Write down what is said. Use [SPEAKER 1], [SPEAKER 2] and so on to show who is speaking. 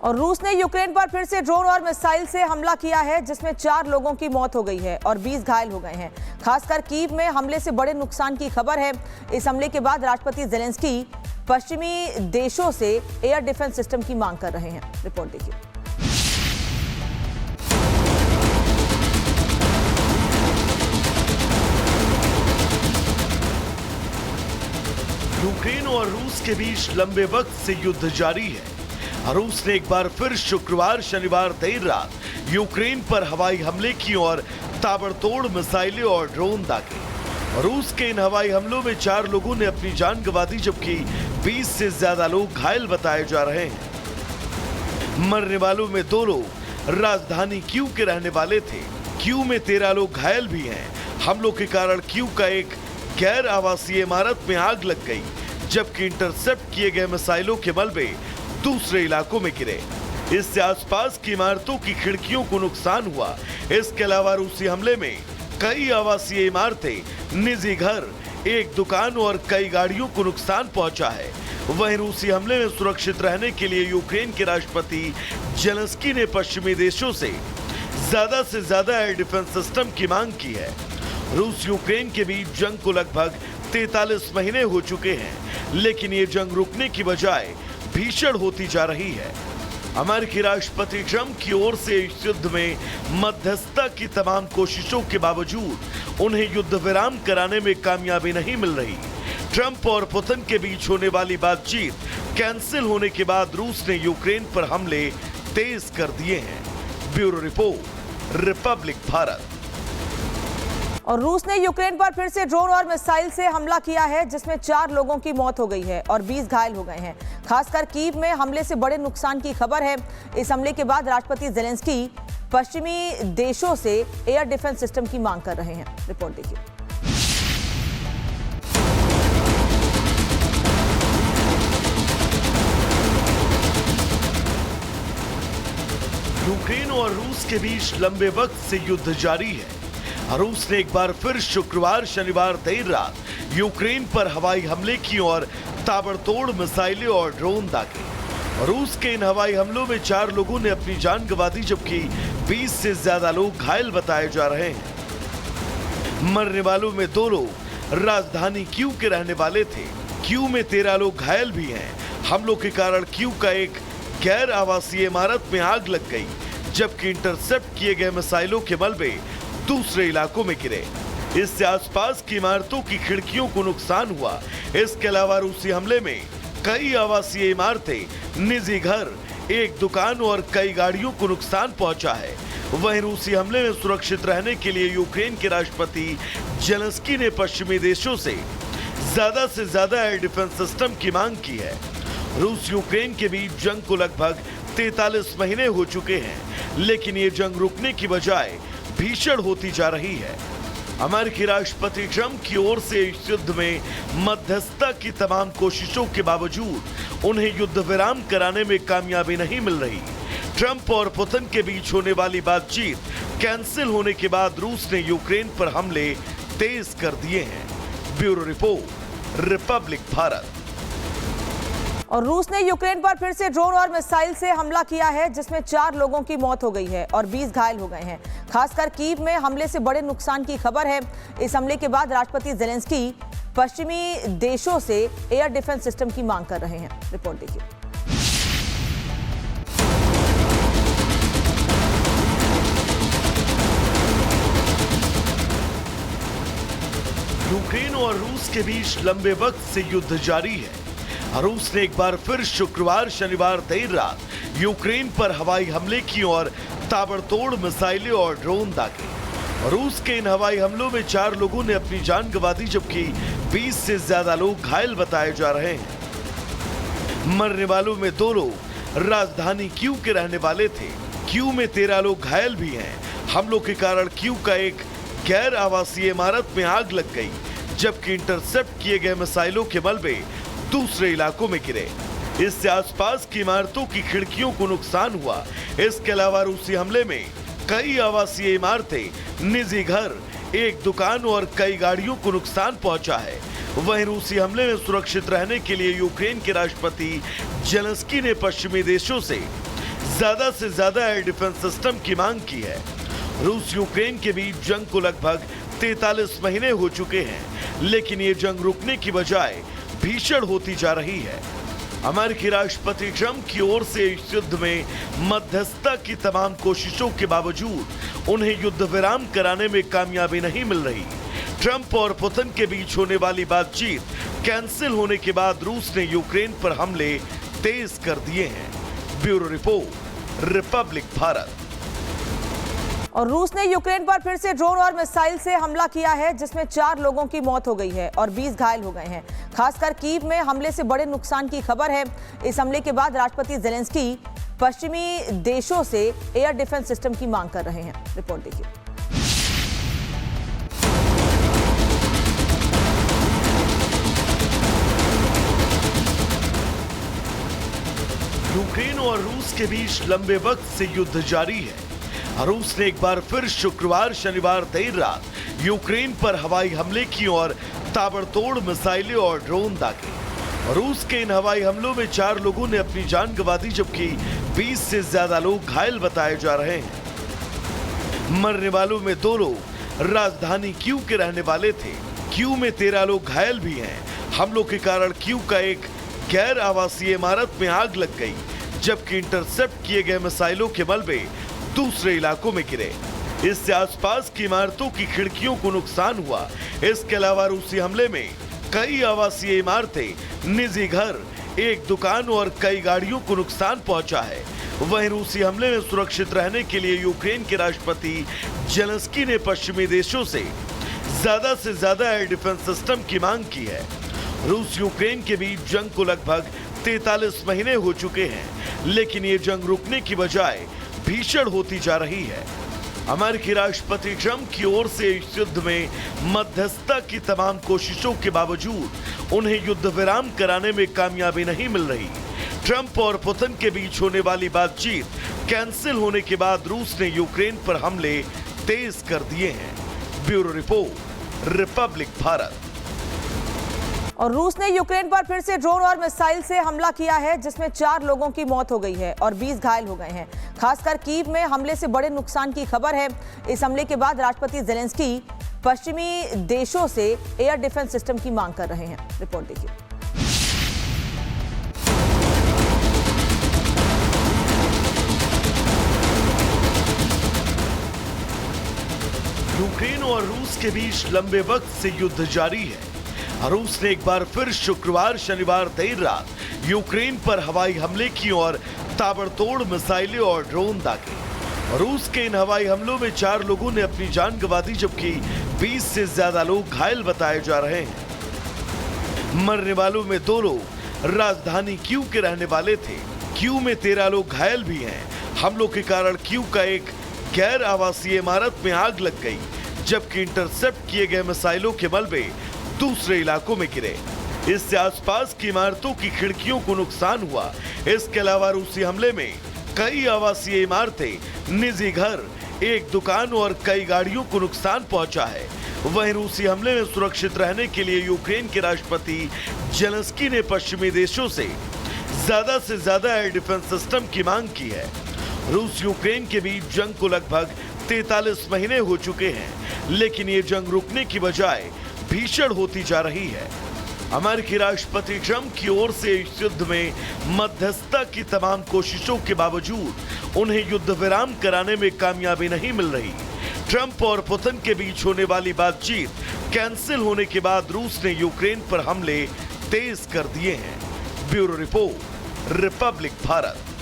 [SPEAKER 1] और रूस ने यूक्रेन पर फिर से ड्रोन और मिसाइल से हमला किया है, जिसमें 4 लोगों की मौत हो गई है और 20 घायल हो गए हैं। खासकर कीव में हमले से बड़े नुकसान की खबर है। इस हमले के बाद राष्ट्रपति ज़ेलेंस्की पश्चिमी देशों से एयर डिफेंस सिस्टम की मांग कर रहे हैं। रिपोर्ट देखिए।
[SPEAKER 2] यूक्रेन और रूस के बीच लंबे वक्त से युद्ध जारी है। रूस ने एक बार फिर शुक्रवार शनिवार देर रात यूक्रेन पर हवाई हमले की और ताबड़तोड़ मिसाइलें और ड्रोन दागे। रूस के इन हवाई हमलों में 4 लोगों ने अपनी जान गंवा दी, जबकि 20 से ज्यादा लोग घायल बताए जा रहे हैं। मरने वालों में 2 लोग राजधानी कीव के रहने वाले थे। कीव में 13 लोग घायल भी हैं। हमलों के कारण कीव का एक गैर आवासीय इमारत में आग लग गई, जबकि इंटरसेप्ट किए गए मिसाइलों के मलबे दूसरे इलाकों में गिरे। इससे आसपास की इमारतों की खिड़कियों को नुकसान हुआ। इसके अलावा रूसी हमले में कई आवासीय इमारतें, निजी घर, एक दुकान और कई गाड़ियों को नुकसान पहुंचा है। वहीं रूसी हमले में सुरक्षित रहने के लिए यूक्रेन के राष्ट्रपति ज़ेलेंस्की ने पश्चिमी देशों से ज्यादा एयर डिफेंस सिस्टम की मांग की है। रूस यूक्रेन के बीच जंग को लगभग 43 महीने हो चुके हैं, लेकिन ये जंग रुकने की बजाय भीषण होती जा रही है। अमेरिकी राष्ट्रपति ट्रंप की ओर से इस युद्ध में मध्यस्थता की तमाम कोशिशों के बावजूद उन्हें युद्ध विराम कराने में कामयाबी नहीं मिल रही। ट्रंप और पुतिन के बीच होने वाली बातचीत कैंसिल होने के बाद रूस ने यूक्रेन पर हमले तेज कर दिए हैं। Bureau report, Republic Bharat.
[SPEAKER 1] और रूस ने यूक्रेन पर फिर से ड्रोन और मिसाइल से हमला किया है, जिसमें 4 लोगों की मौत हो गई है और 20 घायल हो गए हैं। खासकर कीव में हमले से बड़े नुकसान की खबर है। इस हमले के बाद राष्ट्रपति ज़ेलेंस्की पश्चिमी देशों से एयर डिफेंस सिस्टम की मांग कर रहे हैं। रिपोर्ट देखिए।
[SPEAKER 2] यूक्रेन और रूस के बीच लंबे वक्त से युद्ध जारी है। रूस ने एक बार फिर शुक्रवार शनिवार देर रात यूक्रेन पर हवाई हमले की और ताबड़तोड़ मिसाइलें और ड्रोन दागे। रूस के इन हवाई हमलों में 4 लोगों ने अपनी जान गंवा दी, जबकि 20 से ज्यादा लोग घायल बताए जा रहे हैं। मरने वालों में 2 लोग राजधानी कीव के रहने वाले थे। कीव में 13 लोग घायल भी हैं। हमलों के कारण कीव का एक गैर आवासीय इमारत में आग लग गई, जबकि इंटरसेप्ट किए गए मिसाइलों के मलबे दूसरे इलाकों में गिरे। इससे आसपास की इमारतों की खिड़कियों को नुकसान हुआ। इसके अलावा रूसी हमले में कई आवासीय इमारतें, निजी घर, एक दुकान और कई गाड़ियों को नुकसान पहुंचा है। वहीं रूसी हमले में सुरक्षित रहने के लिए यूक्रेन के राष्ट्रपति ज़ेलेंस्की ने पश्चिमी देशों से ज्यादा एयर डिफेंस सिस्टम की मांग की है। रूस यूक्रेन के बीच जंग को लगभग 43 महीने हो चुके हैं, लेकिन ये जंग रुकने की बजाय भीषण होती जा रही है। अमेरिकी राष्ट्रपति ट्रंप की ओर से इस युद्ध में मध्यस्थता की तमाम कोशिशों के बावजूद उन्हें युद्ध विराम कराने में कामयाबी नहीं मिल रही। ट्रंप और पुतिन के बीच होने वाली बातचीत कैंसिल होने के बाद रूस ने यूक्रेन पर हमले तेज कर दिए हैं। Bureau report, Republic Bharat.
[SPEAKER 1] और रूस ने यूक्रेन पर फिर से ड्रोन और मिसाइल से हमला किया है, जिसमें 4 लोगों की मौत हो गई है और 20 घायल हो गए हैं। खासकर कीव में हमले से बड़े नुकसान की खबर है। इस हमले के बाद राष्ट्रपति ज़ेलेंस्की पश्चिमी देशों से एयर डिफेंस सिस्टम की मांग कर रहे हैं। रिपोर्ट देखिए।
[SPEAKER 2] यूक्रेन और रूस के बीच लंबे वक्त से युद्ध जारी है। रूस ने एक बार फिर शुक्रवार शनिवार देर रात यूक्रेन पर हवाई हमले की और ताबड़तोड़ मिसाइलें और ड्रोन दागे। रूस के इन हवाई हमलों में 4 लोगों ने अपनी जान गंवा दी, जबकि 20 से ज्यादा लोग घायल बताए जा रहे हैं। मरने वालों में 2 लोग राजधानी कीव के रहने वाले थे। कीव में 13 लोग घायल भी हैं। हमलों के कारण कीव का एक गैर आवासीय इमारत में आग लग गई, जबकि इंटरसेप्ट किए गए मिसाइलों के मलबे दूसरे इलाकों में गिरे। इससे आसपास की इमारतों की खिड़कियों को नुकसान हुआ। इसके अलावा रूसी हमले में कई आवासीय इमारतें, निजी घर, एक दुकान और कई गाड़ियों को नुकसान पहुंचा है। वहीं रूसी हमले में सुरक्षित रहने के लिए यूक्रेन के राष्ट्रपति ज़ेलेंस्की ने पश्चिमी देशों से ज्यादा से ज्यादा एयर डिफेंस सिस्टम की मांग की है। रूस यूक्रेन के बीच जंग को लगभग 43 महीने हो चुके हैं, लेकिन ये जंग रुकने की बजाय भीषण होती जा रही है। अमेरिकी राष्ट्रपति ट्रंप की ओर से इस युद्ध में मध्यस्थता की तमाम कोशिशों के बावजूद उन्हें युद्ध विराम कराने में कामयाबी नहीं मिल रही। ट्रंप और पुतिन के बीच होने वाली बातचीत कैंसिल होने के बाद रूस ने यूक्रेन पर हमले तेज कर दिए हैं। Bureau report, Republic Bharat.
[SPEAKER 1] और रूस ने यूक्रेन पर फिर से ड्रोन और मिसाइल से हमला किया है, जिसमें 4 लोगों की मौत हो गई है और 20 घायल हो गए हैं। खासकर कीव में हमले से बड़े नुकसान की खबर है। इस हमले के बाद राष्ट्रपति जेलेंस्की पश्चिमी देशों से एयर डिफेंस सिस्टम की मांग कर रहे हैं। रिपोर्ट देखिए।
[SPEAKER 2] यूक्रेन और रूस के बीच लंबे वक्त से युद्ध जारी है। रूस ने एक बार फिर शुक्रवार शनिवार देर रात यूक्रेन पर हवाई हमले की और ताबड़तोड़ मिसाइलें और ड्रोन दागे। रूस के इन हवाई हमलों में 4 लोगों ने अपनी जान गंवा दी, जबकि 20 से ज्यादा लोग घायल बताए जा रहे हैं। मरने वालों में 2 लोग राजधानी कीव के रहने वाले थे। कीव में 13 लोग घायल भी हैं। हमलों के कारण कीव का एक गैर आवासीय इमारत में आग लग गई, जबकि इंटरसेप्ट किए गए मिसाइलों के मलबे दूसरे इलाकों में गिरे। इससे आसपास की इमारतों की खिड़कियों को नुकसान हुआ। इसके अलावा रूसी हमले में कई आवासीय इमारतें, निजी घर, एक दुकान और कई गाड़ियों को नुकसान पहुंचा है। वहीं रूसी हमले में सुरक्षित रहने के लिए यूक्रेन के राष्ट्रपति जेलेंस्की ने पश्चिमी देशों से ज्यादा एयर डिफेंस सिस्टम की मांग की है। रूस यूक्रेन के बीच जंग को लगभग 43 महीने हो चुके हैं, लेकिन ये जंग रुकने की बजाय भीषण होती जा रही है। अमेरिकी राष्ट्रपति ट्रंप की ओर से इस युद्ध में मध्यस्थता की तमाम कोशिशों के बावजूद उन्हें युद्ध विराम कराने में कामयाबी नहीं मिल रही। ट्रंप और पुतिन के बीच होने वाली बातचीत कैंसिल होने के बाद रूस ने यूक्रेन पर हमले तेज कर दिए हैं। Bureau report, Republic Bharat.
[SPEAKER 1] और रूस ने यूक्रेन पर फिर से ड्रोन और मिसाइल से हमला किया है, जिसमें 4 लोगों की मौत हो गई है और 20 घायल हो गए हैं। खासकर कीव में हमले से बड़े नुकसान की खबर है। इस हमले के बाद राष्ट्रपति जेलेंस्की पश्चिमी देशों से एयर डिफेंस सिस्टम की मांग कर रहे हैं। रिपोर्ट देखिए।
[SPEAKER 2] यूक्रेन और रूस के बीच लंबे वक्त से युद्ध जारी है। रूस ने एक बार फिर शुक्रवार शनिवार देर रात यूक्रेन पर हवाई हमले की और ताबड़तोड़ मिसाइलें और ड्रोन दागे। रूस के इन हवाई हमलों में 4 लोगों ने अपनी जान गंवा दी, जबकि 20 से ज्यादा लोग घायल बताए जा रहे हैं। मरने वालों में 2 लोग राजधानी कीव के रहने वाले थे। कीव में 13 लोग घायल भी हैं। हमलों के कारण कीव का एक गैर आवासीय इमारत में आग लग गई, जबकि इंटरसेप्ट किए गए मिसाइलों के मलबे दूसरे इलाकों में गिरे। इससे आसपास की इमारतों की खिड़कियों को नुकसान हुआ। इसके अलावा रूसी हमले में कई आवासीय इमारतें, निजी घर, एक दुकान और कई गाड़ियों को नुकसान पहुंचा है। वहीं रूसी हमले में सुरक्षित रहने के लिए यूक्रेन के राष्ट्रपति जेलेंस्की ने पश्चिमी देशों से ज्यादा एयर डिफेंस सिस्टम की मांग की है। रूस यूक्रेन के बीच जंग को लगभग 43 महीने हो चुके हैं, लेकिन ये जंग रुकने की बजाय भीषण होती जा रही है। अमेरिकी राष्ट्रपति ट्रंप की ओर से इस युद्ध में मध्यस्थता की तमाम कोशिशों के बावजूद उन्हें युद्ध विराम कराने में कामयाबी नहीं मिल रही। ट्रंप और पुतिन के बीच होने वाली बातचीत कैंसिल होने के बाद रूस ने यूक्रेन पर हमले तेज कर दिए हैं। Bureau report, Republic Bharat.